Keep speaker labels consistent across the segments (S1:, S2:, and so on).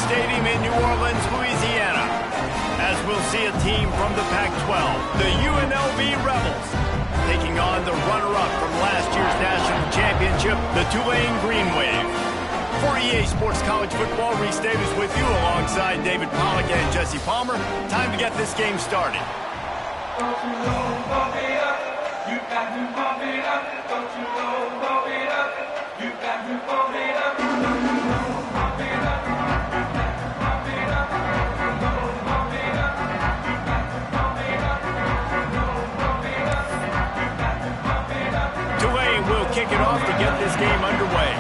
S1: Stadium in New Orleans, Louisiana, as we'll see a team from the Pac-12, the UNLV Rebels, taking on the runner-up from last year's national championship, the Tulane Green Wave. For EA Sports College Football, Reese Davis with you alongside David Pollack and Jesse Palmer. Time to get this game started.
S2: Don't you know, bump it up. You got to bump it up. Don't you know, bump it up. You got to bump it up. Don't you know, bump it up. You got to bump it up. Don't you know, bump it up. You got to bump it up. Don't you know, bump it up. You got to bump it up.
S1: Tulane will kick it off to get this game underway.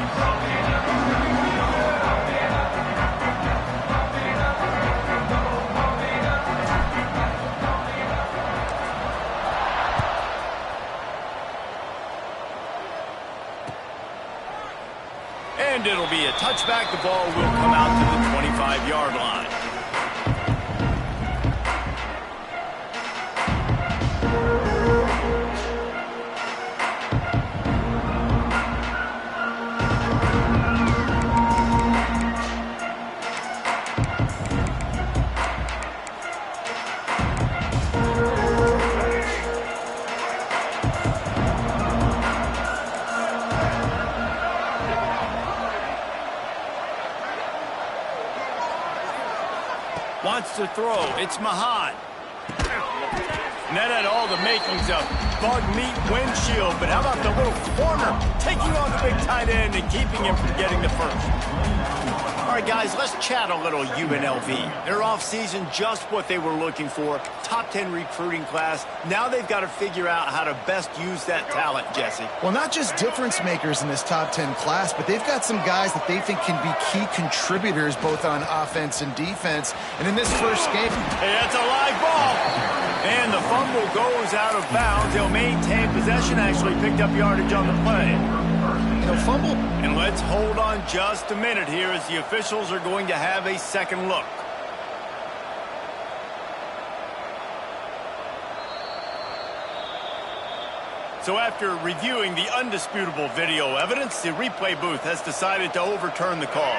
S1: And it'll be a touchback. The ball will come out to the 25-yard line. Wants to throw. It's Mahan. And that had all the makings of bug meat windshield, but how about the little corner taking on the big tight end and keeping him from getting the first? All right, guys, let's chat a little UNLV. Their offseason, just what they were looking for. Top 10 recruiting class. Now they've got to figure out how to best use that talent, Jesse.
S3: Well, not just difference makers in this top 10 class, but they've got some guys that they think can be key contributors both on offense and defense. And in this first game...
S1: Hey, that's a live ball. And the fumble goes out of bounds. They'll maintain possession, actually picked up yardage on the play.
S3: No fumble.
S1: And let's hold on just a minute here as the officials are going to have a second look. So after reviewing the undisputable video evidence, the replay booth has decided to overturn the call.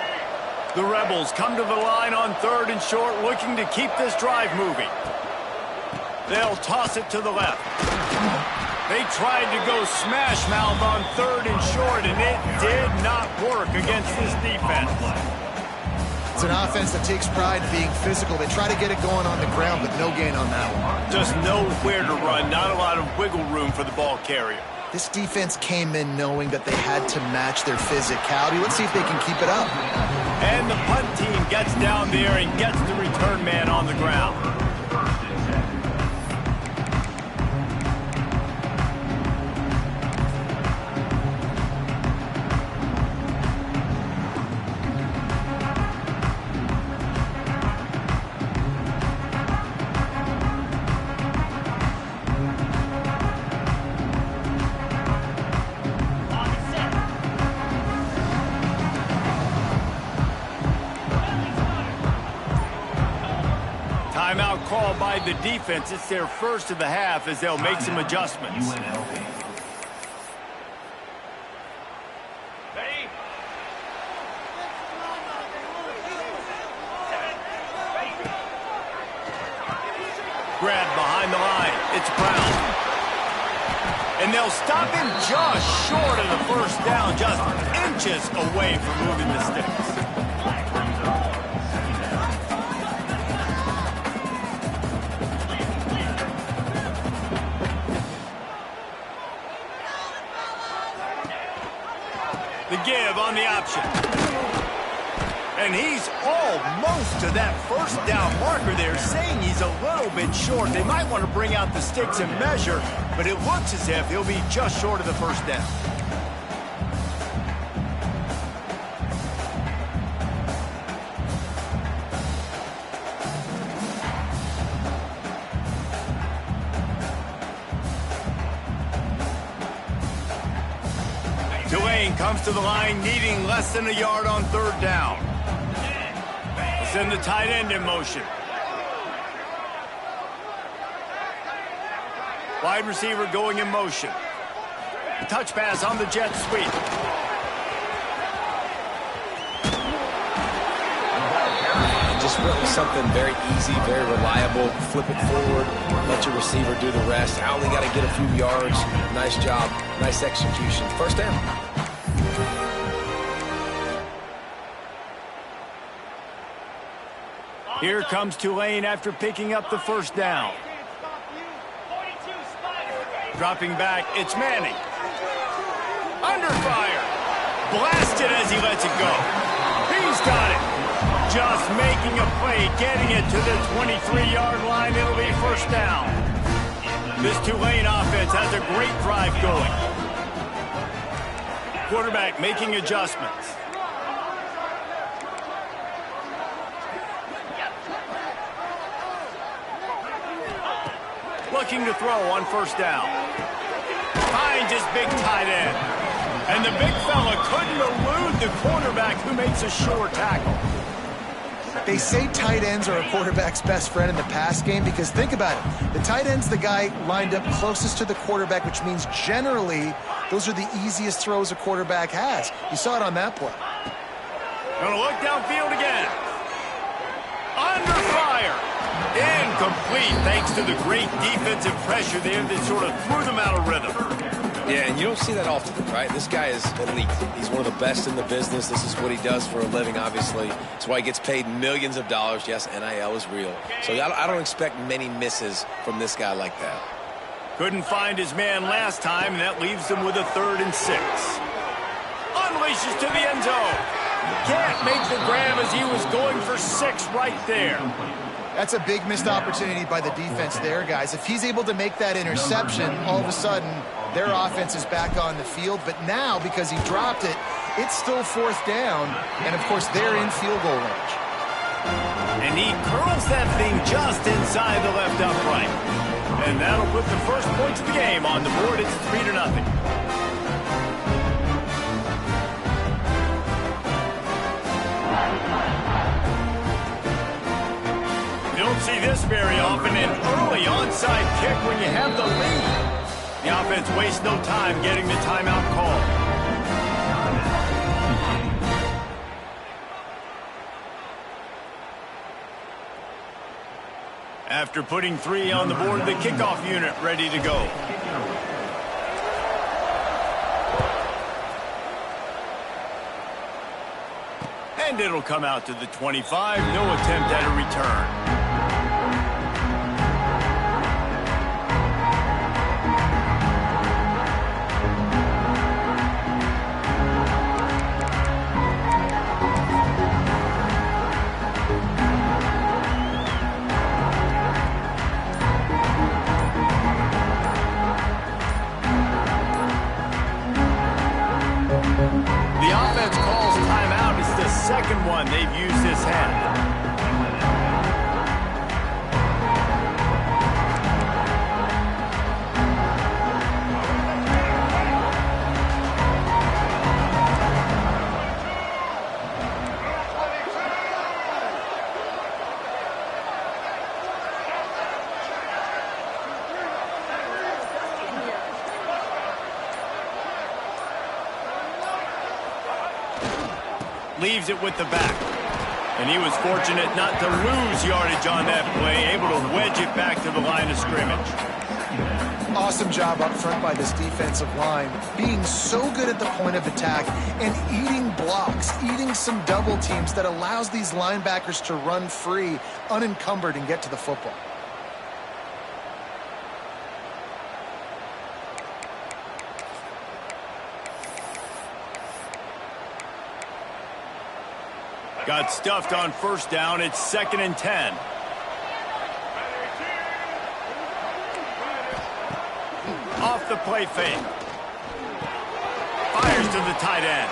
S1: The Rebels come to the line on 3rd and short, looking to keep this drive moving. They'll toss it to the left. They tried to go smash mouth on 3rd and short, and it did not work against this defense.
S3: It's an offense that takes pride in being physical. They try to get it going on the ground, but no gain on that one.
S1: Just nowhere to run, not a lot of wiggle room for the ball carrier.
S3: This defense came in knowing that they had to match their physicality. Let's see if they can keep it up.
S1: And the punt team gets down there and gets the return man on the ground. Timeout called by the defense. It's their first of the half as they'll make some adjustments.
S2: UNLV.
S1: Grab behind the line. It's Brown. And they'll stop him just short of the first down, just inches away from moving the sticks. The give on the option. And he's almost to that first down marker there, saying he's a little bit short. They might want to bring out the sticks and measure, but it looks as if he'll be just short of the first down. Tulane comes to the line needing less than a yard on 3rd down. We'll send the tight end in motion. Wide receiver going in motion. Touch pass on the jet sweep.
S4: Just went with something very easy, very reliable. Flip it forward, let your receiver do the rest. I only got to get a few yards. Nice job, nice execution. First down.
S1: Here comes Tulane after picking up the first down. Dropping back, it's Manning. Under fire. Blasted as he lets it go. He's got it. Just making a play, getting it to the 23-yard line. It'll be first down. This Tulane offense has a great drive going. Quarterback making adjustments. Looking to throw on first down. Finds his big tight end. And the big fella couldn't elude the quarterback who makes a sure tackle.
S3: They say tight ends are a quarterback's best friend in the pass game because think about it. The tight end's the guy lined up closest to the quarterback, which means generally those are the easiest throws a quarterback has. You saw it on that play.
S1: Gonna look downfield again. Under fire. Incomplete thanks to the great defensive pressure there that sort of threw them out of rhythm.
S4: Yeah, and you don't see that often, right? This guy is elite. He's one of the best in the business. This is what he does for a living, obviously. That's why he gets paid millions of dollars. Yes, NIL is real. So I don't expect many misses from this guy like that.
S1: Couldn't find his man last time, and that leaves him with a 3rd and 6. Unleashes to the end zone. Can't make the grab as he was going for 6 right there.
S3: That's a big missed opportunity by the defense there, guys. If he's able to make that interception, all of a sudden, their offense is back on the field. But now, because he dropped it, it's still 4th down. And, of course, they're in field goal range.
S1: And he curls that thing just inside the left upright. And that'll put the first points of the game on the board. It's 3-0. You don't see this very often, an early onside kick when you have the lead. The offense wastes no time getting the timeout call. After putting 3 on the board, the kickoff unit ready to go. And it'll come out to the 25. No attempt at a return. The offense calls timeout. It's the second one they've used this half. Leaves it with the back. And he was fortunate not to lose yardage on that play, able to wedge it back to the line of scrimmage.
S3: Awesome job up front by this defensive line, being so good at the point of attack and eating blocks, eating some double teams that allows these linebackers to run free, unencumbered, and get to the football. Got stuffed on first down. It's 2nd and 10. Off the play fake. Fires to the tight end.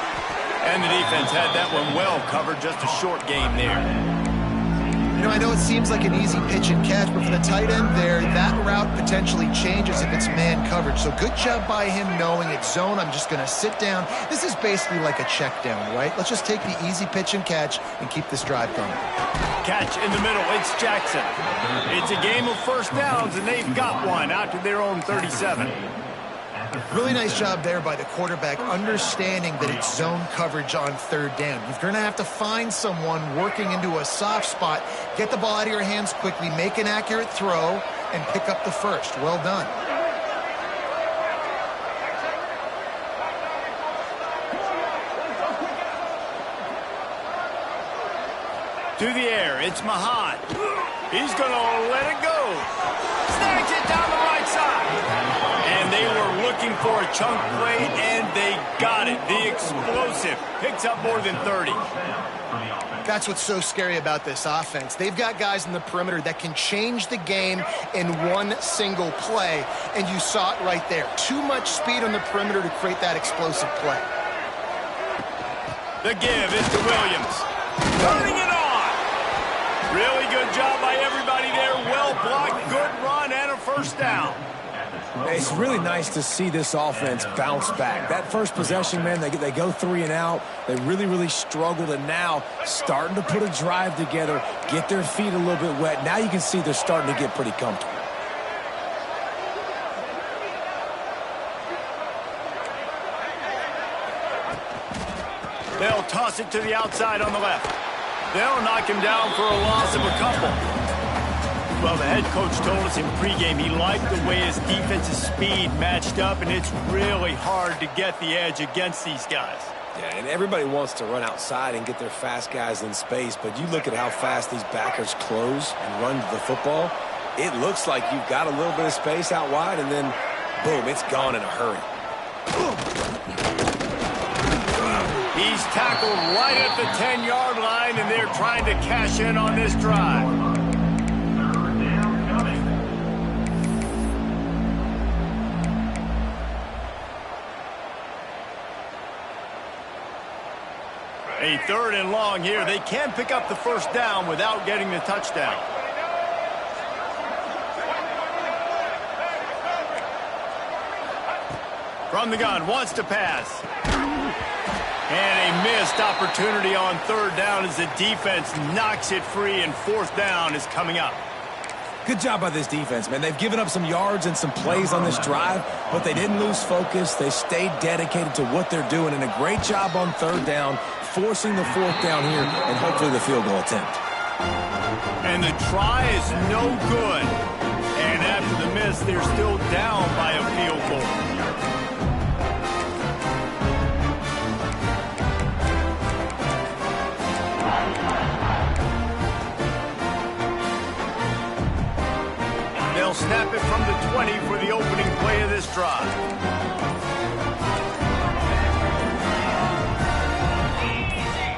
S3: And the defense had that one well covered. Just a short game there. You know, I know it seems like an easy pitch and catch, but for the tight end there, that route potentially changes if it's man coverage. So good job by him knowing it's zone. I'm just going to sit down. This is basically like a check down, right? Let's just take the easy pitch and catch and keep this drive going. Catch in the middle. It's Jackson. It's a game of first downs, and they've got one out to their own 37. Really nice job there by the quarterback, understanding that it's zone coverage on third down. You're going to have to find someone working into a soft spot, get the ball out of your hands quickly, make an accurate throw, and pick up the first. Well done.
S1: To the air, it's Mahan. He's going to let it go. Snags it down the right side. And they were looking for a chunk play, and they got it. The explosive picks up more than 30.
S3: That's what's so scary about this offense. They've got guys in the perimeter that can change the game in one single play, and you saw it right there. Too much speed on the perimeter to create that explosive play.
S1: The give is to Williams. Turning it on. Really good job by everybody there. Well blocked, good run, and a first down.
S4: It's really nice to see this offense bounce back. That first possession, man, they go 3 and out. They really struggled, and now starting to put a drive together, get their feet a little bit wet. Now you can see they're starting to get pretty comfortable.
S1: They'll toss it to the outside on the left. They'll knock him down for a loss of a couple. Well, the head coach told us in pregame he liked the way his defensive speed matched up, and it's really hard to get the edge against these guys.
S4: Yeah, and everybody wants to run outside and get their fast guys in space, but you look at how fast these backers close and run to the football. It looks like you've got a little bit of space out wide, and then, boom, it's gone in a hurry.
S1: He's tackled right at the 10-yard line, and they're trying to cash in on this drive. A 3rd and long here. They can pick up the first down without getting the touchdown. From the gun, wants to pass. And a missed opportunity on 3rd down as the defense knocks it free, and 4th down is coming up.
S4: Good job by this defense, man. They've given up some yards and some plays on this drive, but they didn't lose focus. They stayed dedicated to what they're doing, and a great job on 3rd down, forcing the 4th down here, and hopefully the field goal attempt.
S1: And the try is no good. And after the miss, they're still down by a field goal. They'll snap it from the 20 for the opening play of this drive.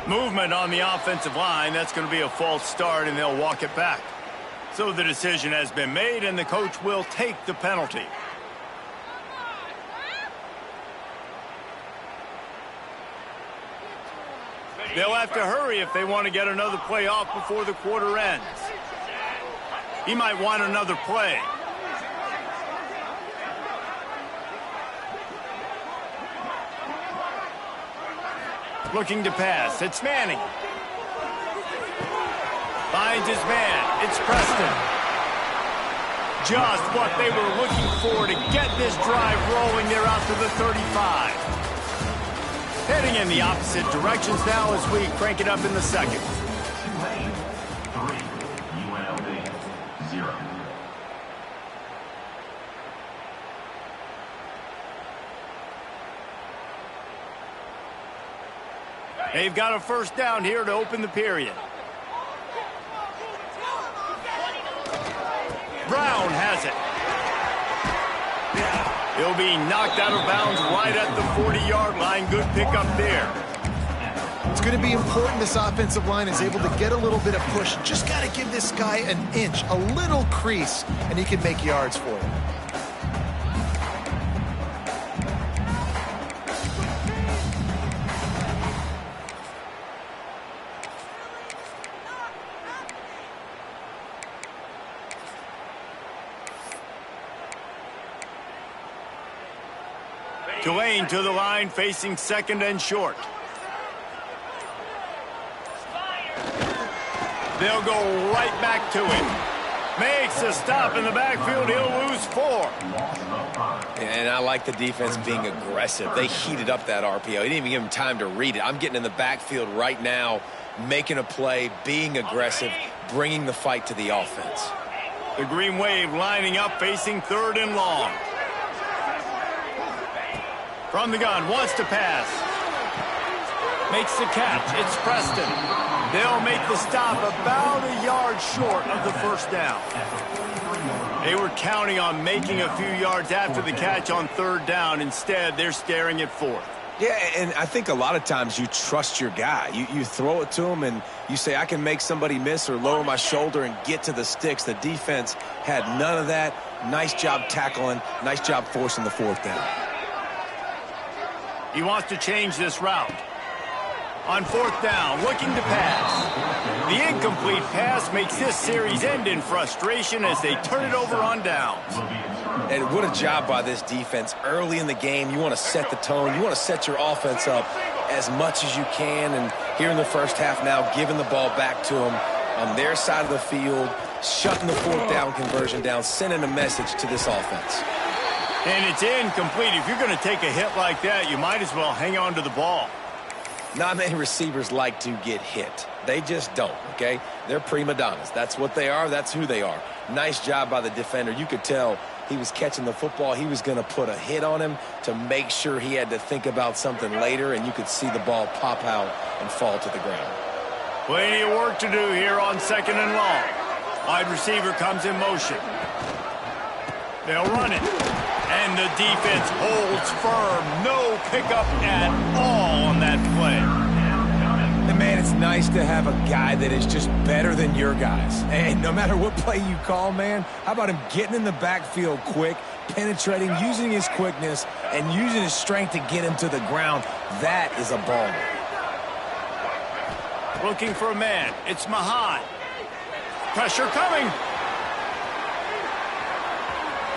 S1: Movement on the offensive line. That's going to be a false start, and they'll walk it back. So the decision has been made, and the coach will take the penalty. They'll have to hurry if they want to get another play off before the quarter ends. He might want another play. Looking to pass. It's Manning. Finds his man. It's Preston. Just what they were looking for to get this drive rolling. They're out to the 35. Heading in the opposite directions now as we crank it up in the second.
S2: Tulane 3, UNLV 0.
S1: They've got a first down here to open the period. Brown has it. He'll be knocked out of bounds right at the 40-yard line. Good pickup there.
S3: It's going to be important this offensive line is able to get a little bit of push. Just got to give this guy an inch, a little crease, and he can make yards for him.
S1: Tulane to the line, facing second and short. They'll go right back to him. Makes a stop in the backfield. He'll lose 4.
S4: And I like the defense being aggressive. They heated up that RPO. He didn't even give him time to read it. I'm getting in the backfield right now, making a play, being aggressive, bringing the fight to the offense.
S1: The Green Wave lining up, facing 3rd and long. From the gun, wants to pass. Makes the catch. It's Preston. They'll make the stop about a yard short of the first down. They were counting on making a few yards after the catch on 3rd down. Instead, they're staring at 4th.
S4: Yeah, and I think a lot of times you trust your guy. You throw it to him and you say, I can make somebody miss or lower my shoulder and get to the sticks. The defense had none of that. Nice job tackling. Nice job forcing the 4th down.
S1: He wants to change this route. On 4th down, looking to pass. The incomplete pass makes this series end in frustration as they turn it over on downs.
S4: And what a job by this defense. Early in the game, you want to set the tone. You want to set your offense up as much as you can. And here in the first half now, giving the ball back to them on their side of the field, shutting the 4th down conversion down, sending a message to this offense.
S1: And it's incomplete. If you're going to take a hit like that, you might as well hang on to the ball.
S4: Not many receivers like to get hit. They just don't, okay? They're prima donnas. That's what they are. That's who they are. Nice job by the defender. You could tell he was catching the football. He was going to put a hit on him to make sure he had to think about something later, and you could see the ball pop out and fall to the ground.
S1: Plenty of work to do here on 2nd and long. Wide receiver comes in motion. They'll run it. And the defense holds firm. No pickup at all on that play.
S4: And man, it's nice to have a guy that is just better than your guys. And no matter what play you call, man, how about him getting in the backfield quick, penetrating, using his quickness, and using his strength to get him to the ground. That is a baller.
S1: Looking for a man. It's Mahan. Pressure coming.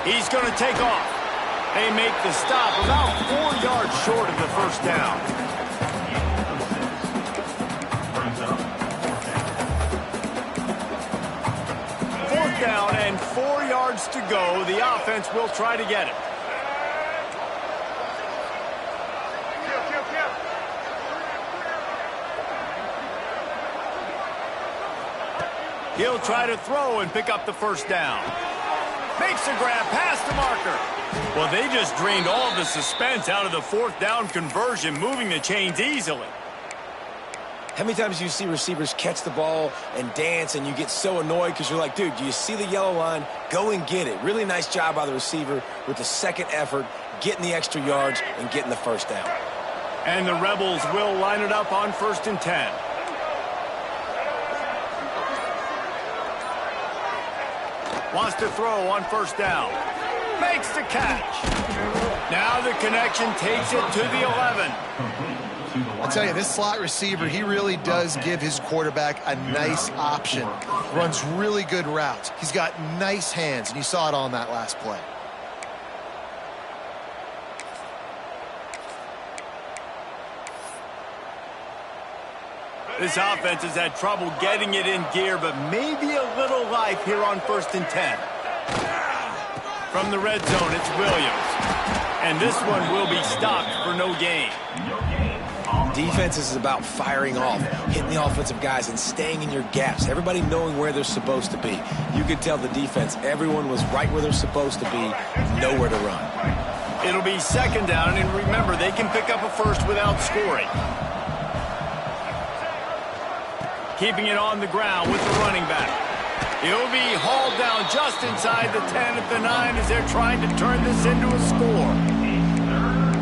S1: He's going to take off. They make the stop about 4 yards short of the first down. Fourth down and 4 yards to go. The offense will try to get it. He'll try to throw and pick up the first down. Makes a grab past the marker. Well, they just drained all the suspense out of the 4th down conversion, moving the chains easily.
S4: How many times do you see receivers catch the ball and dance and you get so annoyed because you're like, dude, do you see the yellow line? Go and get it. Really nice job by the receiver with the second effort, getting the extra yards and getting the first down.
S1: And the Rebels will line it up on 1st and 10. Wants to throw on 1st down. Makes the catch. Now the connection takes it to the 11.
S3: I'll tell you, this slot receiver, he really does give his quarterback a nice option. Runs really good routes. He's got nice hands, and you saw it on that last play.
S1: This offense has had trouble getting it in gear, but maybe a little life here on 1st and 10. From the red zone, it's Williams. And this one will be stopped for no gain.
S4: Defense is about firing off, hitting the offensive guys and staying in your gaps. Everybody knowing where they're supposed to be. You could tell the defense, everyone was right where they're supposed to be, nowhere to run.
S1: It'll be 2nd down, and remember, they can pick up a first without scoring. Keeping it on the ground with the running back. He'll be hauled down just inside the 10 at the 9 as they're trying to turn this into a score.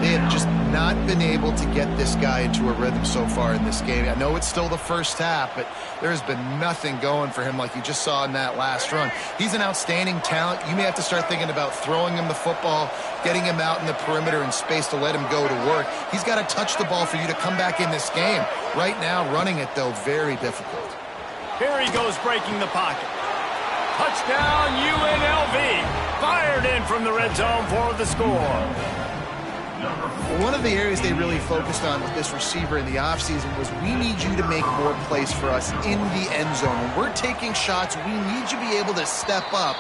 S3: They have just not been able to get this guy into a rhythm so far in this game. I know it's still the first half, but there has been nothing going for him like you just saw in that last run. He's an outstanding talent. You may have to start thinking about throwing him the football, getting him out in the perimeter in space to let him go to work. He's got to touch the ball for you to come back in this game. Right now, running it, though, very difficult.
S1: Here he goes breaking the pocket. Touchdown UNLV. Fired in from the red zone for the score.
S3: One of the areas they really focused on with this receiver in the offseason was we need you to make more plays for us in the end zone. When we're taking shots, we need you to be able to step up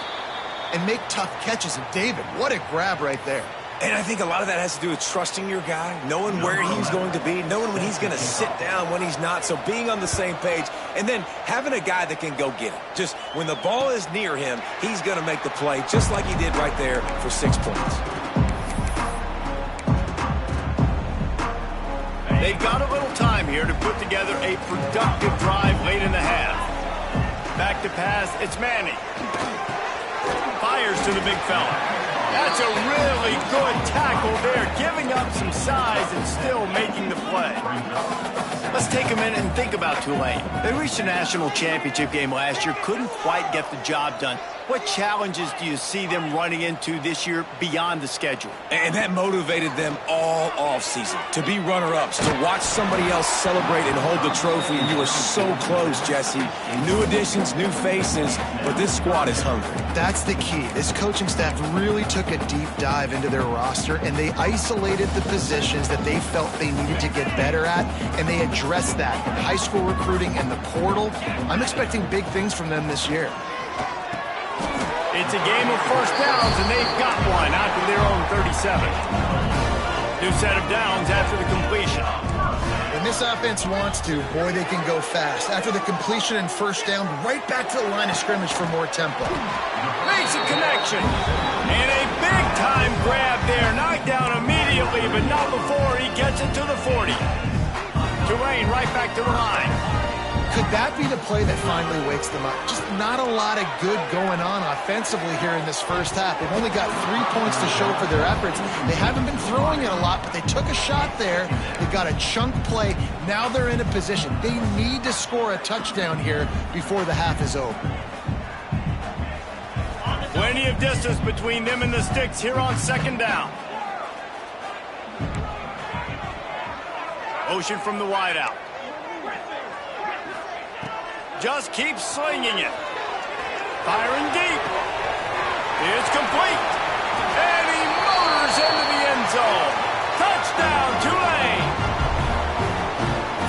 S3: and make tough catches. And David, what a grab right there.
S4: And I think a lot of that has to do with trusting your guy, knowing where he's going to be, knowing when he's going to sit down, when he's not, so being on the same page, and then having a guy that can go get it. Just when the ball is near him, he's going to make the play, just like he did right there for 6 points.
S1: They've got a little time here to put together a productive drive late in the half. Back to pass, it's Manning. Fires to the big fella. That's a really good tackle there, giving up some size and still making the play. Let's take a minute and think about Tulane. They reached a national championship game last year, couldn't quite get the job done. What challenges do you see them running into this year beyond the schedule?
S4: And that motivated them all offseason to be runner-ups, to watch somebody else celebrate and hold the trophy. And you were so close, Jesse. New additions, new faces, but this squad is hungry.
S3: That's the key. This coaching staff really took a deep dive into their roster, and they isolated the positions that they felt they needed to get better at, and they addressed that in high school recruiting and the portal. I'm expecting big things from them this year.
S1: It's a game of first downs, and they've got one out to their own 37. New set of downs after the completion.
S3: When this offense wants to, boy, they can go fast. After the completion and first down, right back to the line of scrimmage for more tempo.
S1: Makes a connection. And a big-time grab there. Knocked down immediately, but not before he gets it to the 40. Tulane right back to the line.
S3: Could that be the play that finally wakes them up? Just not a lot of good going on offensively here in this first half. They've only got 3 points to show for their efforts. They haven't been throwing it a lot, but they took a shot there. They got a chunk play. Now they're in a position. They need to score a touchdown here before the half is over.
S1: Plenty of distance between them and the sticks here on second down. Motion from the wideout. Just keeps slinging it. Firing deep. It's complete. And he motors into the end zone. Touchdown, Tulane.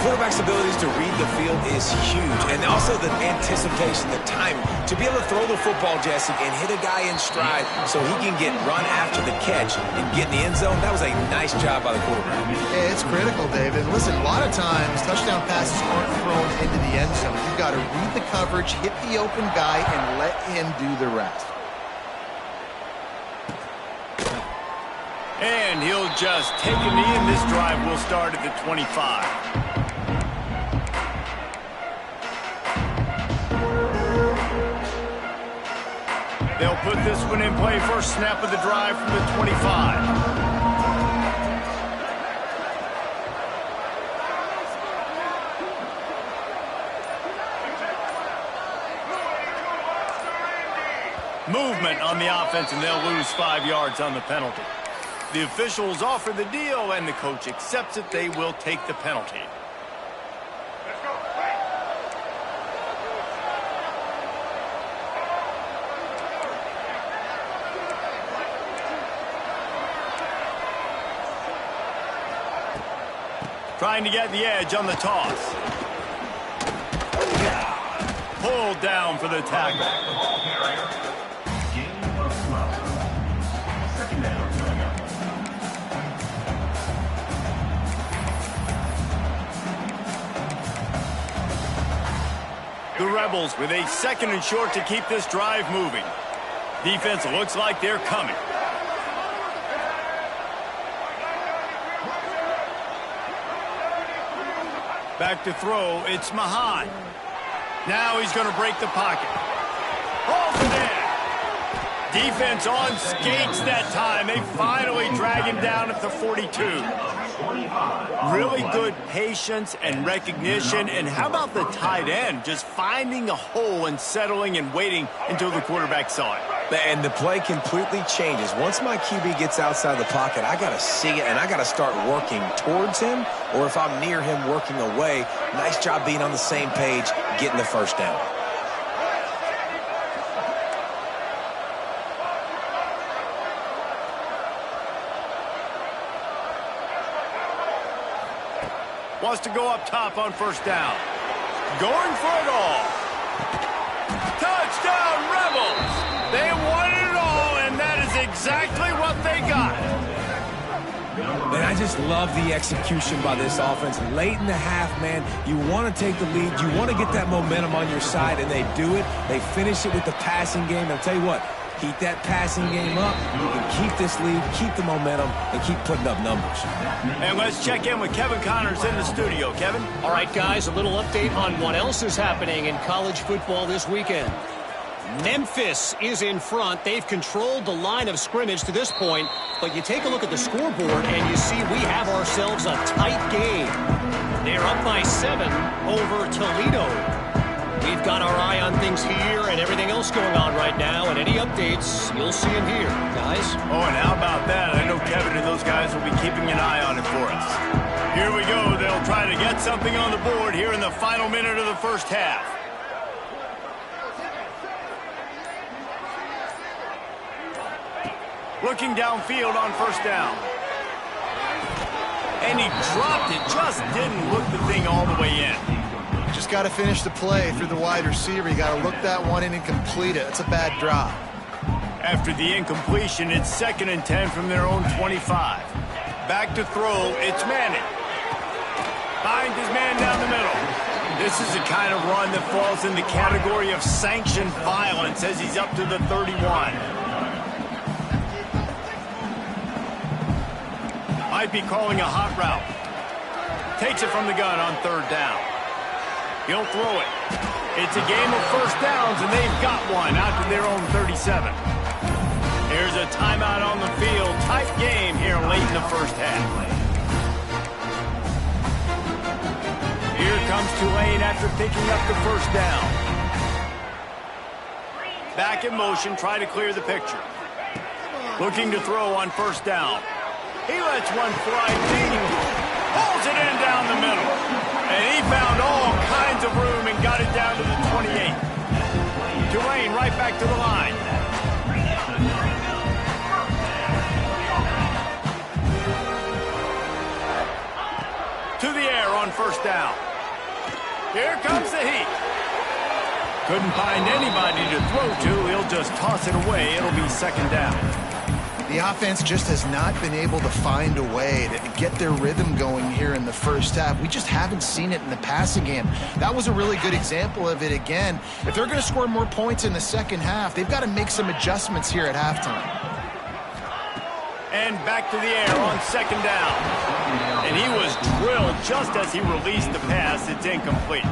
S4: Quarterback's abilities to read the field is huge. And also the anticipation, the timing. To be able to throw the football, Jesse, and hit a guy in stride so he can get run after the catch and get in the end zone, that was a nice job by the quarterback.
S3: Yeah, it's critical, David. Listen, a lot of times touchdown passes aren't thrown into the end zone. You've got to read the coverage, hit the open guy, and let him do the rest.
S1: And he'll just take a knee, and this drive will start at the 25. They'll put this one in play first snap of the drive from the 25. Movement on the offense, and they'll lose 5 yards on the penalty. The officials offer the deal, and the coach accepts it. They will take the penalty. Trying to get the edge on the toss. Pulled down for the tackle. The Rebels with a second and short to keep this drive moving. Defense looks like they're coming. Back to throw, it's Mahan. Now he's going to break the pocket. Holds it in. Defense on skates that time. They finally drag him down at the 42. Really good patience and recognition. And how about the tight end? Just finding a hole and settling and waiting until the quarterback saw it.
S4: And the play completely changes. Once my QB gets outside the pocket, I got to see it, and I got to start working towards him, or if I'm near him, working away. Nice job being on the same page, getting the first down.
S1: Wants to go up top on first down. Going for it all. Touchdown, Rebels! They wanted it all, and that is exactly what they got.
S4: Man, I just love the execution by this offense. Late in the half, man, you want to take the lead. You want to get that momentum on your side, and they do it. They finish it with the passing game. And I'll tell you what, keep that passing game up. You can keep this lead, keep the momentum, and keep putting up numbers.
S1: And let's check in with Kevin Connors in the studio. Kevin?
S5: All right, guys, a little update on what else is happening in college football this weekend. Memphis is in front. They've controlled the line of scrimmage to this point, but you take a look at the scoreboard and you see we have ourselves a tight game. They're up by 7 over Toledo. We've got our eye on things here and everything else going on right now, and any updates, you'll see them here. Guys?
S1: Oh, and how about that? I know Kevin and those guys will be keeping an eye on it for us. Here we go. They'll try to get something on the board here in the final minute of the first half. Looking downfield on first down. And he dropped it. Just didn't look the thing all the way in.
S3: Just got to finish the play through the wide receiver. You got to look that one in and complete it. It's a bad drop.
S1: After the incompletion, it's 2nd and 10 from their own 25. Back to throw. It's Manning. Finds his man down the middle. This is the kind of run that falls in the category of sanctioned violence as he's up to the 31. Might be calling a hot route. Takes it from the gun on 3rd down. He'll throw it. It's a game of first downs, and they've got one out to their own 37. Here's a timeout on the field. Tight game here late in the first half. Here comes Tulane after picking up the first down. Back in motion, try to clear the picture. Looking to throw on first down. He lets one fly deep. Pulls it in down the middle. And he found all kinds of room and got it down to the 28. Tulane right back to the line. To the air on first down. Here comes the heat. Couldn't find anybody to throw to. He'll just toss it away. It'll be 2nd down.
S3: The offense just has not been able to find a way to get their rhythm going here in the first half. We just haven't seen it in the passing game. That was a really good example of it again. If they're going to score more points in the second half, they've got to make some adjustments here at halftime.
S1: And back to the air on 2nd down. And he was drilled just as he released the pass. It's incomplete.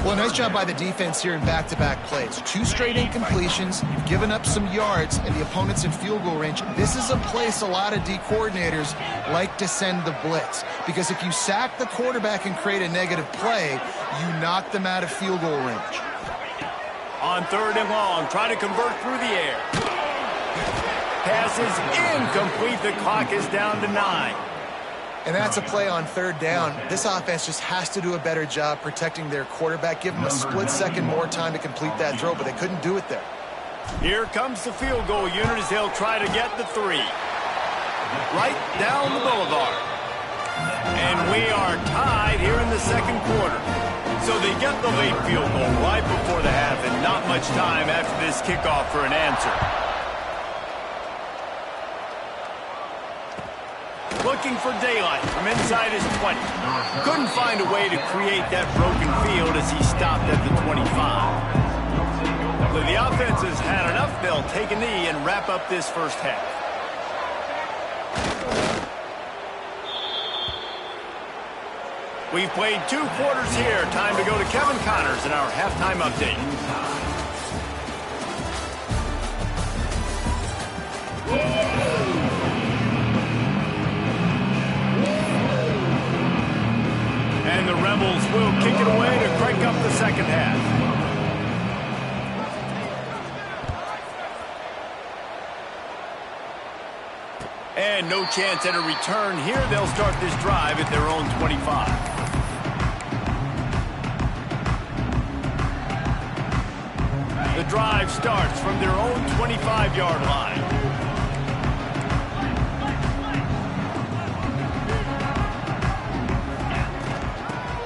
S3: Well, nice job by the defense here in back-to-back plays. 2 straight incompletions, you've given up some yards, and the opponent's in field goal range. This is a place a lot of D coordinators like to send the blitz, because if you sack the quarterback and create a negative play, you knock them out of field goal range.
S1: On 3rd and long, try to convert through the air. Pass is incomplete. The clock is down to 9.
S3: And that's a play on 3rd down. This offense just has to do a better job protecting their quarterback. Give them a split second more time to complete that throw, but they couldn't do it there.
S1: Here comes the field goal unit as they'll try to get the 3. Right down the boulevard. And we are tied here in the 2nd quarter. So they get the late field goal right before the half, and not much time after this kickoff for an answer. Looking for daylight from inside his 20. Couldn't find a way to create that broken field as he stopped at the 25. So the offense has had enough. They'll take a knee and wrap up this first half. We've played 2 quarters here. Time to go to Kevin Connors in our halftime update. And the Rebels will kick it away to crank up the second half. And no chance at a return here. They'll start this drive at their own 25. The drive starts from their own 25-yard line.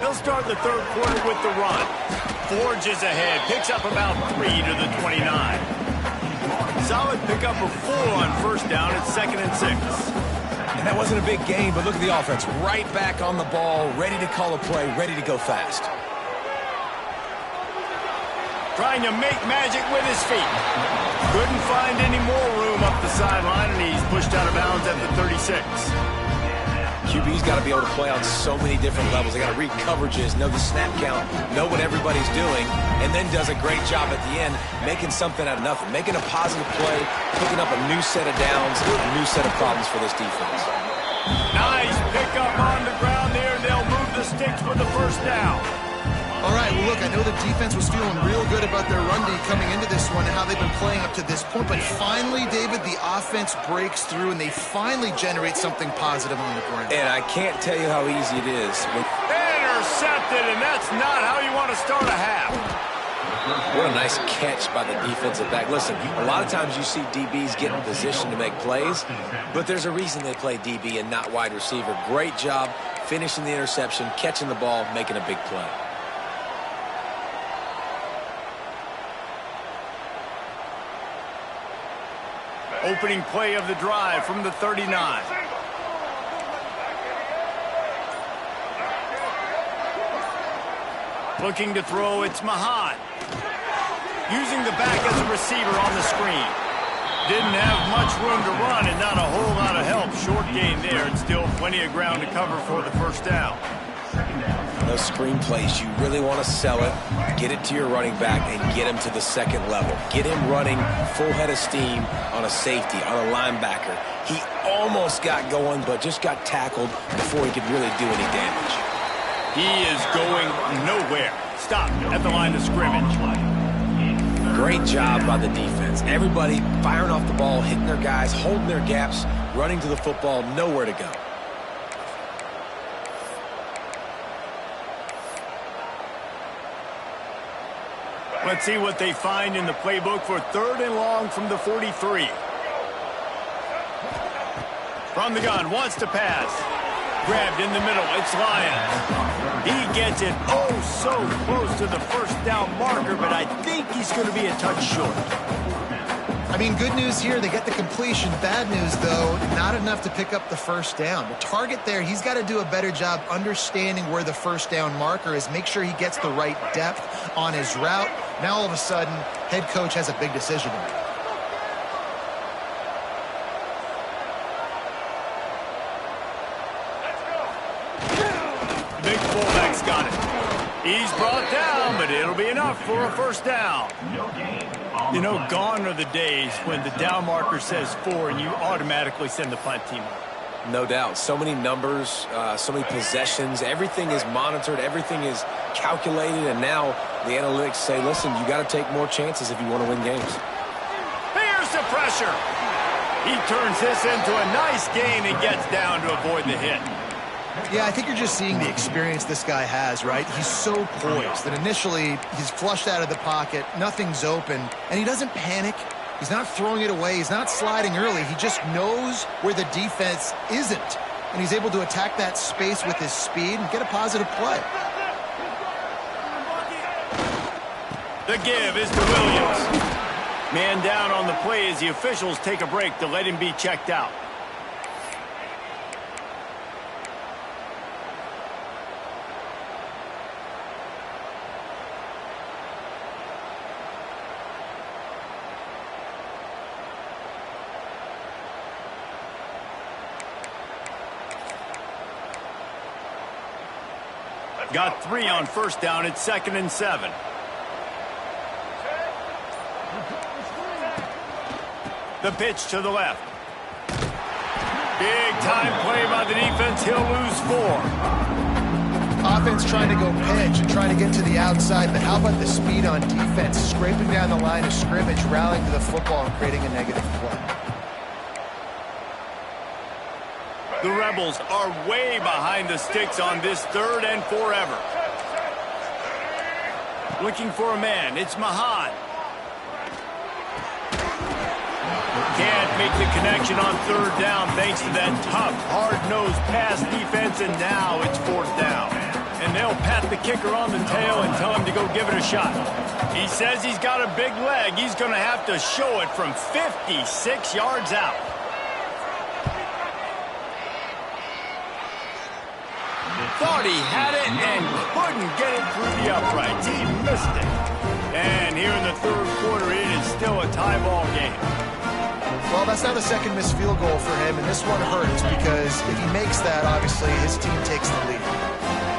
S1: They'll start the third quarter with the run. Forges ahead, picks up about 3 to the 29. Solid pickup of 4 on first down at 2nd and 6.
S4: And that wasn't a big gain, but look at the offense. Right back on the ball, ready to call a play, ready to go fast.
S1: Trying to make magic with his feet. Couldn't find any more room up the sideline, and he's pushed out of bounds at the 36.
S4: QB's got to be able to play on so many different levels. They got to read coverages, know the snap count, know what everybody's doing, and then does a great job at the end making something out of nothing, making a positive play, picking up a new set of downs, a new set of problems for this defense.
S1: Nice pickup on the ground there. They'll move the sticks with the first down.
S3: All right, well, look, I know the defense was feeling real good about their run D coming into this one and how they've been playing up to this point, but finally, David, the offense breaks through and they finally generate something positive on the ground.
S4: And I can't tell you how easy it is.
S1: Intercepted, and that's not how you want to start a half.
S4: What a nice catch by the defensive back. Listen, a lot of times you see DBs get in position to make plays, but there's a reason they play DB and not wide receiver. Great job finishing the interception, catching the ball, making a big play.
S1: Opening play of the drive from the 39. Looking to throw, it's Mahan. Using the back as a receiver on the screen. Didn't have much room to run and not a whole lot of help. Short gain there and still plenty of ground to cover for the first down.
S4: Those screen plays, you really want to sell it, get it to your running back, and get him to the second level. Get him running full head of steam on a safety, on a linebacker. He almost got going, but just got tackled before he could really do any damage.
S1: He is going nowhere. Stopped at the line of scrimmage.
S4: Great job by the defense. Everybody firing off the ball, hitting their guys, holding their gaps, running to the football, nowhere to go.
S1: Let's see what they find in the playbook for 3rd and long from the 43. From the gun, wants to pass. Grabbed in the middle, it's Lyons. He gets it so close to the first down marker, but I think he's going to be a touch short.
S3: I mean, good news here, they get the completion. Bad news, though, not enough to pick up the first down. The target there, he's got to do a better job understanding where the first down marker is, make sure he gets the right depth on his route. Now, all of a sudden, head coach has a big decision to make.
S1: The big fullback's got it. He's brought down, but it'll be enough for a first down. You know, gone are the days when the down marker says 4 and you automatically send the punt team up.
S4: No doubt. So many numbers, so many possessions. Everything is monitored. Everything is calculated. And now the analytics say, listen, you got to take more chances if you want to win games.
S1: Here's the pressure. He turns this into a nice gain and gets down to avoid the hit.
S3: Yeah, I think you're just seeing the experience this guy has, right? He's so poised that initially he's flushed out of the pocket, nothing's open, and he doesn't panic. He's not throwing it away. He's not sliding early. He just knows where the defense isn't, and he's able to attack that space with his speed and get a positive play.
S1: The give is to Williams. Man down on the play as the officials take a break to let him be checked out. Got 3 on first down. It's 2nd and 7. The pitch to the left. Big time play by the defense. He'll lose 4.
S3: Offense trying to go pitch and trying to get to the outside, but how about the speed on defense? Scraping down the line of scrimmage, rallying to the football and creating a negative play.
S1: The Rebels are way behind the sticks on this 3rd and forever. Looking for a man. It's Mahan. Can't make the connection on 3rd down thanks to that tough, hard-nosed pass defense, and now it's 4th down. and they'll pat the kicker on the tail and tell him to go give it a shot. He says he's got a big leg. He's going to have to show it from 56 yards out. Thought he had it and couldn't get it through the uprights. He missed it. And here in the third quarter, it is still a tie ball game.
S3: Well, that's now the second missed field goal for him, and this one hurts because if he makes that, obviously, his team takes the lead.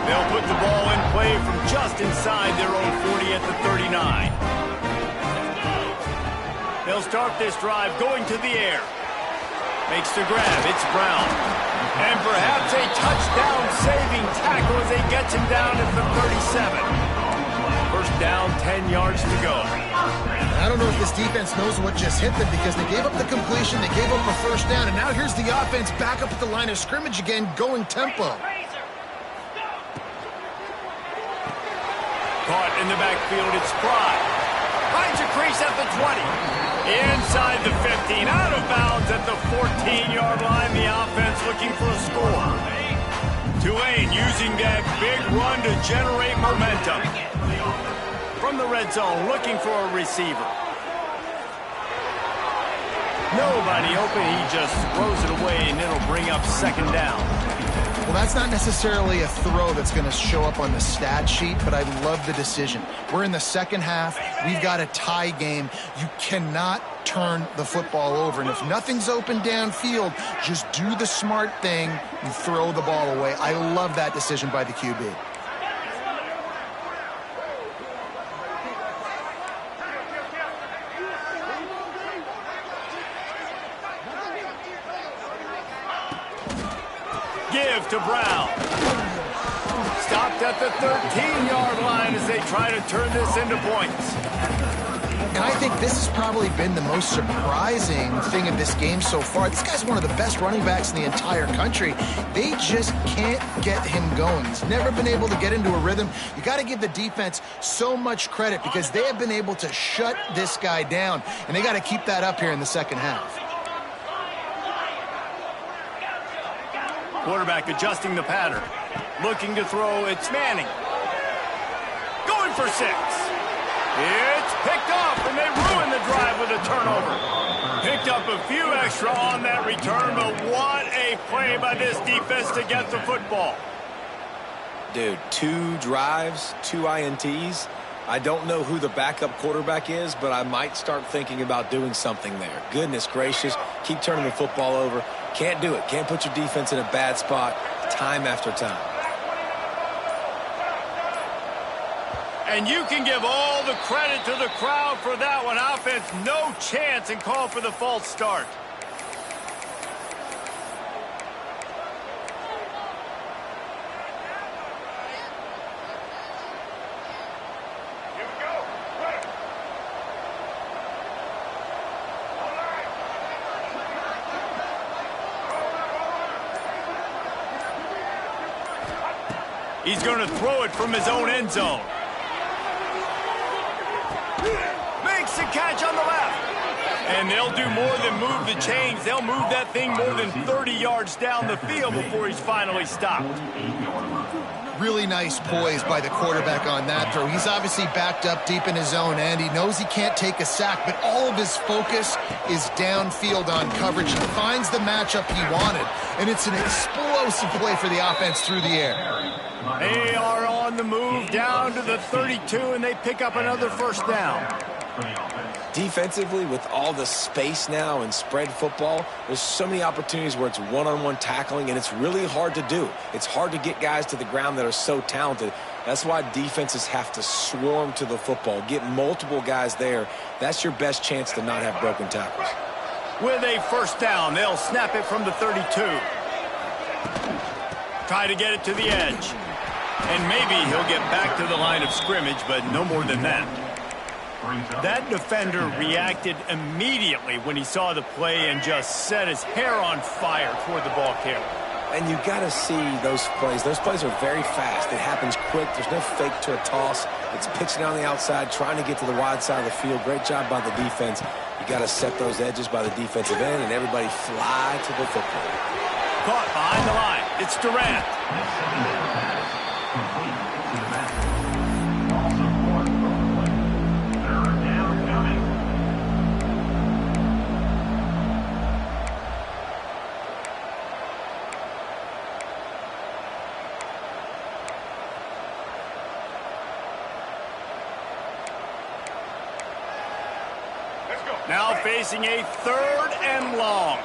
S1: They'll put the ball in play from just inside their own 40 at the 39. They'll start this drive going to the air. Makes the grab. It's Brown. And perhaps a touchdown-saving tackle as he gets him down at the 37. First down, 10 yards to go.
S3: I don't know if this defense knows what just hit them because they gave up the completion, they gave up a first down, and now here's the offense back up at the line of scrimmage again, going tempo.
S1: Caught in the backfield, it's Fry. Finds a crease at the 20. Inside the 15, out of bounds at the 14-yard line. The offense looking for a score. Tulane using that big run to generate momentum. From the red zone, looking for a receiver. Nobody open, he just throws it away, and it'll bring up second down.
S3: Well, that's not necessarily a throw that's going to show up on the stat sheet, but I love the decision. We're in the second half. We've got a tie game. You cannot turn the football over. And if nothing's open downfield, just do the smart thing. You throw the ball away. I love that decision by the QB.
S1: Give to Brown. Stopped at the 13-yard line as they try to turn this into points.
S3: And I think this has probably been the most surprising thing of this game so far. This guy's one of the best running backs in the entire country. They just can't get him going. He's never been able to get into a rhythm. You got to give the defense so much credit because they have been able to shut this guy down, and they got to keep that up here in the second half.
S1: Quarterback adjusting the pattern. Looking to throw, it's Manning. Going for 6. It's picked off, and they ruin the drive with a turnover. Picked up a few extra on that return, but what a play by this defense to get the football.
S4: Dude, 2 drives, 2 INTs. I don't know who the backup quarterback is, but I might start thinking about doing something there. Goodness gracious, keep turning the football over. Can't do it. Can't put your defense in a bad spot time after time.
S1: And you can give all the credit to the crowd for that one. Offense, no chance, and call for the false start. He's going to throw it from his own end zone. Makes the catch on the left. And they'll do more than move the chains. They'll move that thing more than 30 yards down the field before he's finally stopped.
S3: Really nice poise by the quarterback on that throw. He's obviously backed up deep in his own end. He knows he can't take a sack, but all of his focus is downfield on coverage. He finds the matchup he wanted, and it's an explosive play for the offense through the air.
S1: They are on the move down to the 32, and they pick up another first down.
S4: Defensively, with all the space now and spread football, there's so many opportunities where it's one-on-one tackling, and it's really hard to do. It's hard to get guys to the ground that are so talented. That's why defenses have to swarm to the football, get multiple guys there. That's your best chance to not have broken tackles.
S1: With a first down, they'll snap it from the 32. Try to get it to the edge. And maybe he'll get back to the line of scrimmage, but no more than that. That defender reacted immediately when he saw the play and just set his hair on fire toward the ball carrier.
S4: And you got to see those plays. Those plays are very fast. It happens quick. There's no fake to a toss. It's pitching on the outside, trying to get to the wide side of the field. Great job by the defense. You got to set those edges by the defensive end, and everybody fly to the football.
S1: Caught behind the line. It's Durant. Now facing a 3rd and long.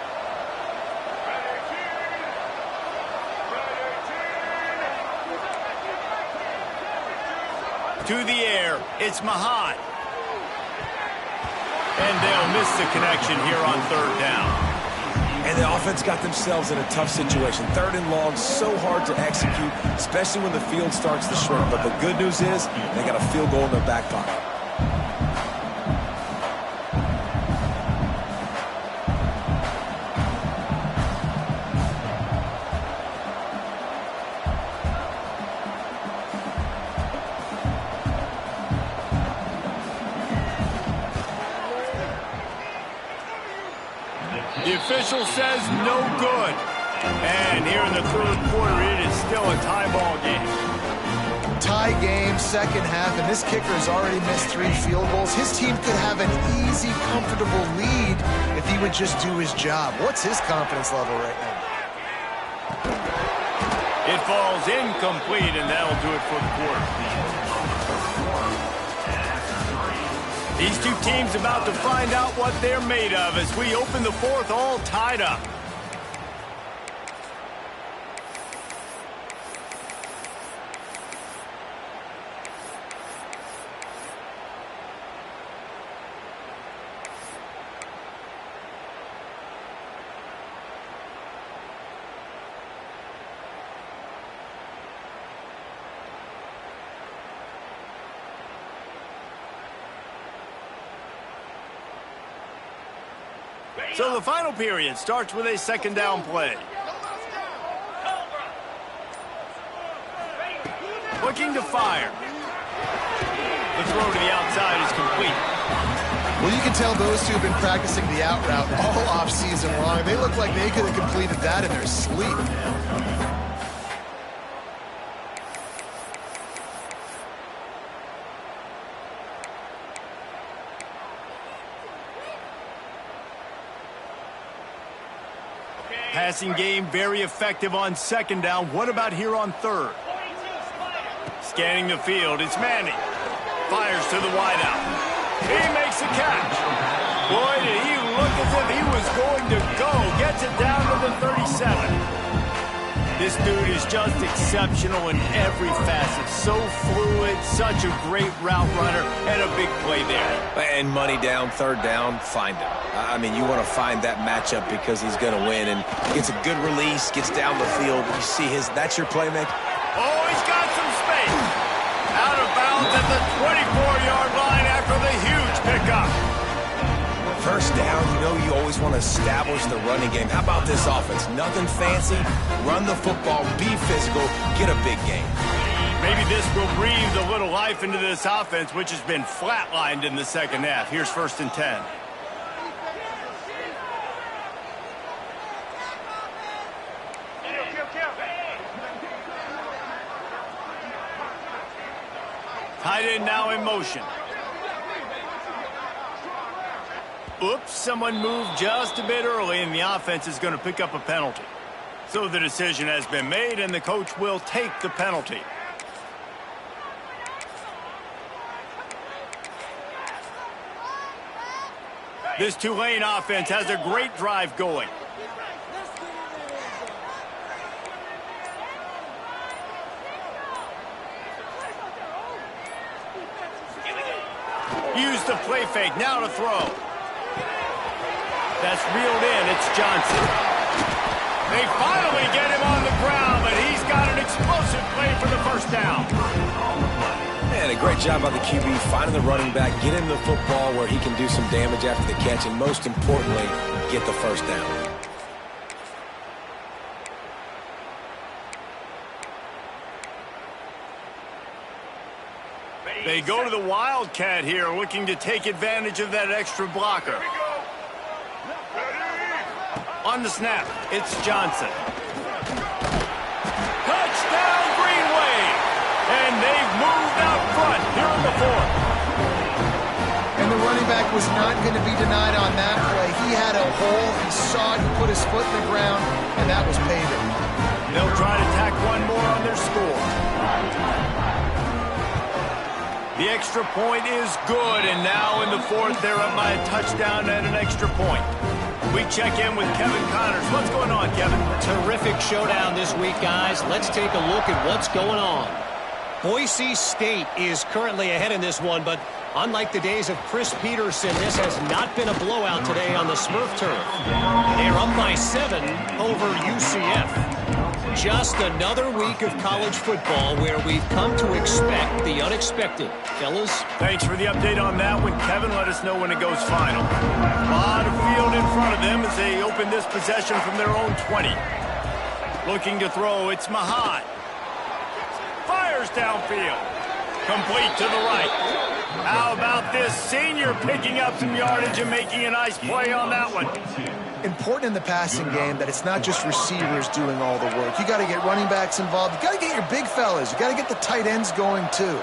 S1: To the air, it's Mahan. And they'll miss the connection here on 3rd down.
S4: And the offense got themselves in a tough situation. 3rd and long, so hard to execute, especially when the field starts to shrink. But the good news is they got a field goal in their back pocket.
S1: The official says no good. And here in the 3rd quarter, it is still a tie ball game.
S3: Tie game, second half, and this kicker has already missed 3 field goals. His team could have an easy, comfortable lead if he would just do his job. What's his confidence level right now?
S1: It falls incomplete, and that'll do it for the quarter. These two teams about to find out what they're made of as we open the 4th all tied up. So the final period starts with a 2nd down play. Looking to fire. The throw to the outside is complete.
S3: Well, you can tell those two have been practicing the out route all offseason long. They look like they could have completed that in their sleep.
S1: Passing game very effective on 2nd down. What about here on 3rd? Scanning the field, it's Manning. Fires to the wideout. He makes a catch. Boy, did he look as if he was going to go. Gets it down to the 37. This dude is just exceptional in every facet. So fluid, such a great route runner, and a big play there.
S4: And money down, 3rd down, find him. I mean, you want to find that matchup because he's going to win. And gets a good release, gets down the field. You see that's your playmaker.
S1: Oh, he's got some space. Out of bounds at the 24-yard line after the huge pickup.
S4: 1st down, you always want to establish the running game. How about this offense? Nothing fancy. Run the football, be physical, get a big game.
S1: Maybe this will breathe a little life into this offense, which has been flatlined in the 2nd half. Here's 1st and 10. Tight end now in motion. Oops, someone moved just a bit early, and the offense is going to pick up a penalty. So the decision has been made, and the coach will take the penalty. This Tulane offense has a great drive going. Use the play fake, now to throw. That's reeled in, it's Johnson. They finally get him on the ground, but he's got an explosive play for the 1st down.
S4: Man, a great job by the QB finding the running back, get him the football where he can do some damage after the catch, and most importantly, get the 1st down.
S1: They go to the Wildcat here, looking to take advantage of that extra blocker. On the snap, it's Johnson. Touchdown, Green Wave! And they've moved out front here in the 4th.
S3: And the running back was not going to be denied on that play. He had a hole, he saw it, he put his foot in the ground, and that was paving.
S1: They'll try to tack one more on their score. The extra point is good, and now in the fourth, they're up by a touchdown and an extra point. We check in with Kevin Connors. What's going on, Kevin?
S5: Terrific showdown this week, guys. Let's take a look at what's going on. Boise State is currently ahead in this one, but unlike the days of Chris Peterson, this has not been a blowout today on the Smurf turf. They're up by 7 over UCF. Just another week of college football where we've come to expect the unexpected. Fellas?
S1: Thanks for the update on that one, Kevin. Let us know when it goes final. A lot of field in front of them as they open this possession from their own 20. Looking to throw, it's Mahan. Fires downfield. Complete to the right. How about this senior picking up some yardage and making a nice play on that one?
S3: Important in the passing game that it's not just receivers doing all the work. You got to get running backs involved. You got to get your big fellas. You got to get the tight ends going too.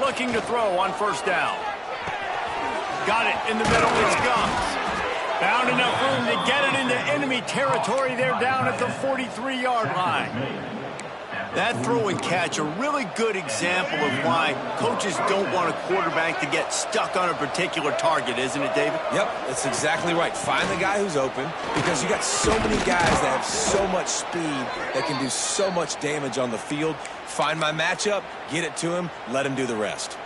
S1: Looking to throw on first down. Got it in the middle. It's Gums. Found enough room to get it into enemy territory. They're down at the 43-yard line. That throw and catch, a really good example of why coaches don't want a quarterback to get stuck on a particular target, isn't it, David?
S4: Yep, that's exactly right. Find the guy who's open, because you got so many guys that have so much speed that can do so much damage on the field. Find my matchup, get it to him, let him do the rest.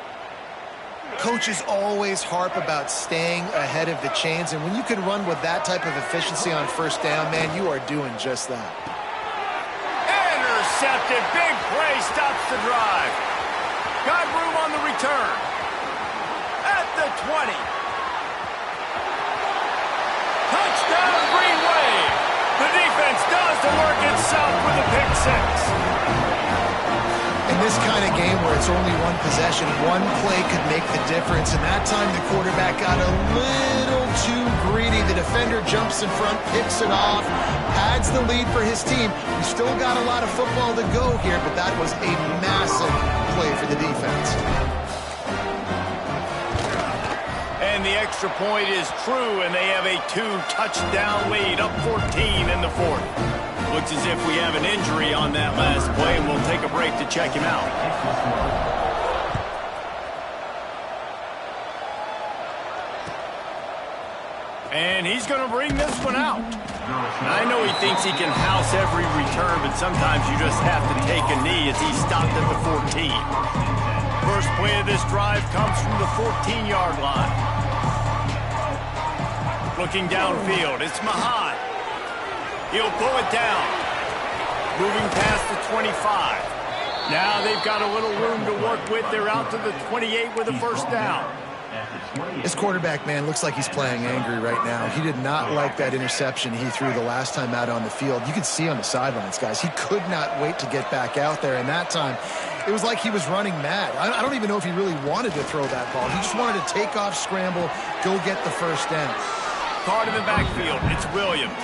S3: Coaches always harp about staying ahead of the chains, and when you can run with that type of efficiency on first down, man, you are doing just that.
S1: Intercepted. Big play stops the drive. Got room on the return. At the 20. Touchdown, Green Wave. The defense does the work itself with a pick six.
S3: In this kind of game where it's only one possession, one play could make the difference. And that time the quarterback got a little too greedy. The defender jumps in front, picks it off, adds the lead for his team. We still got a lot of football to go here, but that was a massive play for the defense.
S1: And the extra point is true, and they have a 2-touchdown lead, up 14 in the fourth. Looks as if we have an injury on that last play, and we'll take a break to check him out. And he's going to bring this one out. I know he thinks he can house every return, but sometimes you just have to take a knee as he stopped at the 14. First play of this drive comes from the 14-yard line. Looking downfield, it's Mahan. He'll pull it down. Moving past the 25. Now they've got a little room to work with. They're out to the 28 with a first down.
S3: This quarterback, man, looks like he's playing angry right now. He did not like that interception he threw the last time out on the field. You could see on the sidelines, guys, he could not wait to get back out there. And that time, it was like he was running mad. I don't even know if he really wanted to throw that ball. He just wanted to take off, scramble, go get the first down.
S1: Card in the backfield. It's Williams.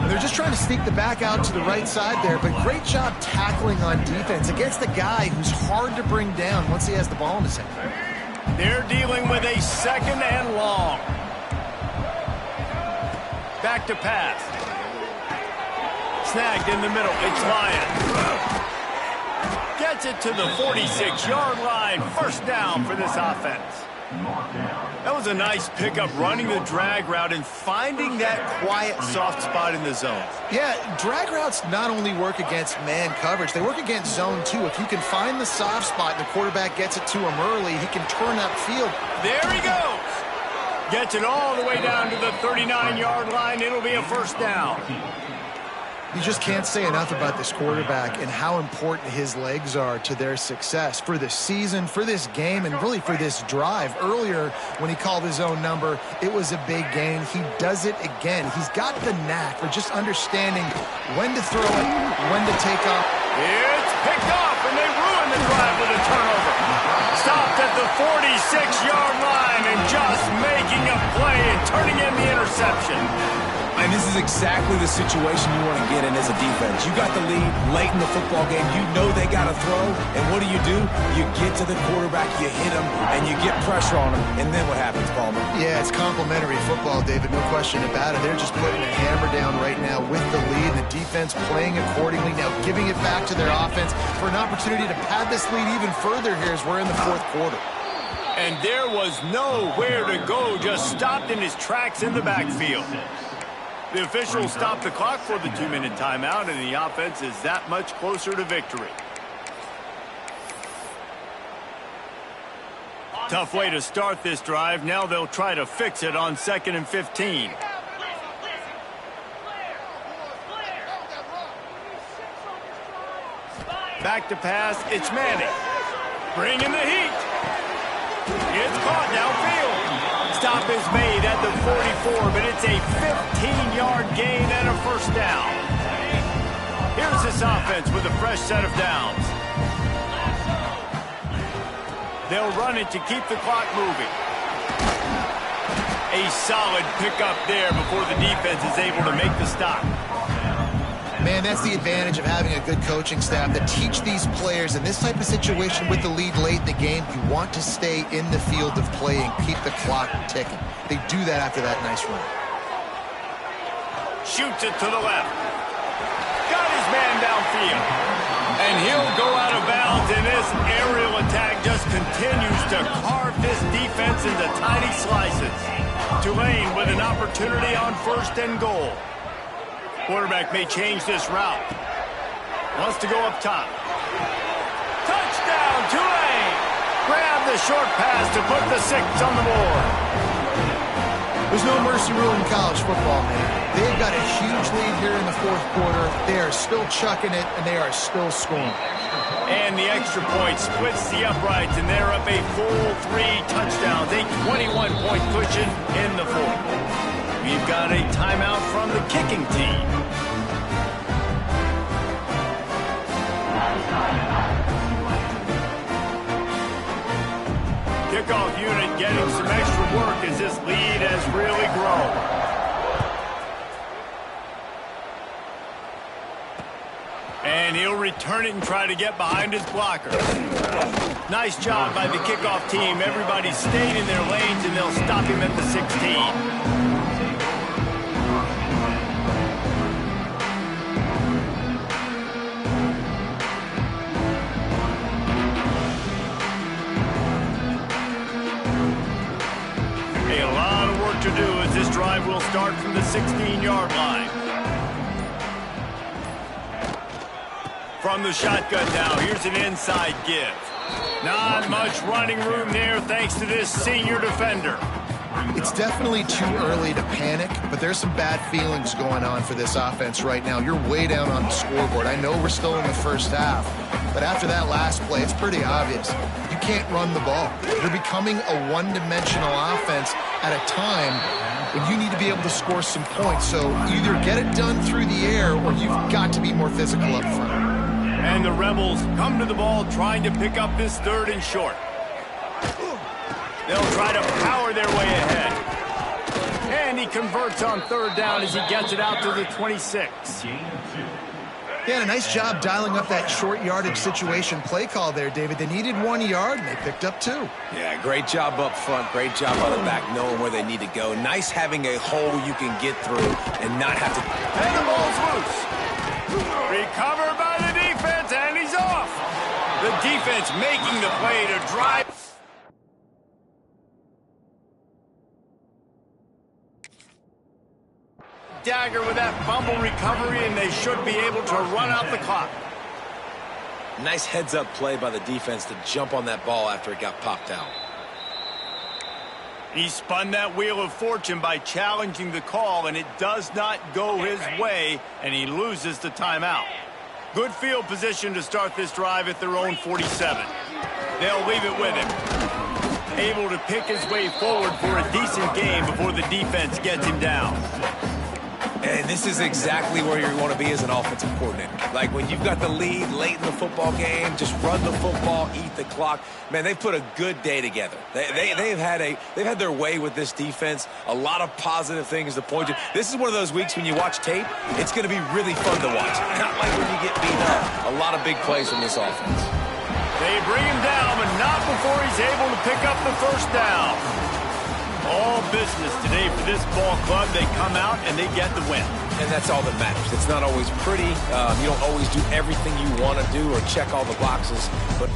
S3: They're just trying to sneak the back out to the right side there, but great job tackling on defense against the guy who's hard to bring down once he has the ball in his hand.
S1: They're dealing with a second and long. Back to pass. Snagged in the middle. It's Lyons. Gets it to the 46-yard line. First down for this offense. That was a nice pickup, running the drag route and finding that quiet, soft spot in the zone.
S3: Yeah, drag routes not only work against man coverage, they work against zone too. If you can find the soft spot and the quarterback gets it to him early, he can turn upfield.
S1: There he goes. Gets it all the way down to the 39-yard line. It'll be a first down.
S3: You just can't say enough about this quarterback and how important his legs are to their success for this season, for this game, and really for this drive. Earlier, when he called his own number, it was a big gain. He does it again. He's got the knack for just understanding when to throw it, when to take off.
S1: It's picked off, and they ruin the drive with a turnover. Stopped at the 46-yard line and just making a play and turning in the interception.
S4: And this is exactly the situation you want to get in as a defense. You got the lead late in the football game. You know they got to throw. And what do? You get to the quarterback, you hit him, and you get pressure on him. And then what happens, Palmer?
S3: Yeah, it's complimentary football, David. No question about it. They're just putting a hammer down right now with the lead. The defense playing accordingly. Now giving it back to their offense for an opportunity to pad this lead even further here as we're in the fourth quarter.
S1: And there was nowhere to go. Just stopped in his tracks in the backfield. The officials stopped the clock for the 2-minute timeout, and the offense is that much closer to victory. Tough way to start this drive. Now they'll try to fix it on 2nd and 15. Back to pass. It's Manning. Bringing the heat. It's caught downfield. Stop is made at the 44, but it's a 15-yard gain and a first down. Here's this offense with a fresh set of downs. They'll run it to keep the clock moving. A solid pickup there before the defense is able to make the stop.
S3: Man, that's the advantage of having a good coaching staff that teach these players in this type of situation with the lead late in the game. You want to stay in the field of play and keep the clock ticking. They do that after that nice run.
S1: Shoots it to the left. Got his man downfield. And he'll go out of bounds, and this aerial attack just continues to carve this defense into tiny slices. Tulane with an opportunity on 1st and goal. Quarterback may change this route. Wants to go up top. Touchdown, Tulane! Grab the short pass to put the 6 on the board.
S3: There's no mercy rule in college football, man. They've got a huge lead here in the fourth quarter. They are still chucking it, and they are still scoring.
S1: And the extra point splits the uprights, and they're up a full 3 touchdowns. A 21-point cushion in the fourth. We've got a timeout from the kicking team. Kickoff unit getting some extra work as this lead has really grown. And he'll return it and try to get behind his blocker. Nice job by the kickoff team. Everybody stayed in their lanes, and they'll stop him at the 16. To do as this drive will start from the 16-yard line. From the shotgun now, here's an inside give. Not much running room there thanks to this senior defender.
S3: It's definitely too early to panic, but there's some bad feelings going on for this offense right now. You're way down on the scoreboard. I know we're still in the first half, but after that last play, it's pretty obvious. You can't run the ball. You're becoming a one-dimensional offense at a time when you need to be able to score some points. So either get it done through the air or you've got to be more physical up front.
S1: And the Rebels come to the ball trying to pick up this 3rd and short. They'll try to power their way ahead. And he converts on 3rd down as he gets it out to the 26.
S3: Yeah, a nice job dialing up that short yardage situation play call there, David. They needed 1 yard, and they picked up 2.
S4: Yeah, great job up front. Great job on the back, knowing where they need to go. Nice having a hole you can get through and not have to...
S1: And the ball's loose. Recovered by the defense, and he's off. The defense making the play to drive... Dagger with that fumble recovery, and they should be able to run out the clock.
S4: Nice heads-up play by the defense to jump on that ball after it got popped out.
S1: He spun that wheel of fortune by challenging the call, and it does not go his way, and he loses the timeout. Good field position to start this drive at their own 47. They'll leave it with him. Able to pick his way forward for a decent game before the defense gets him down.
S4: And this is exactly where you want to be as an offensive coordinator. Like when you've got the lead late in the football game, just run the football, eat the clock. Man, they've put a good day together. They've had their way with this defense. A lot of positive things to point to. This is one of those weeks when you watch tape, it's going to be really fun to watch. Not like when you get beat up. A lot of big plays from this offense.
S1: They bring him down, but not before he's able to pick up the first down. All business today for this ball club. They come out and they get the win.
S4: And that's all that matters. It's not always pretty. You don't always do everything you want to do or check all the boxes, but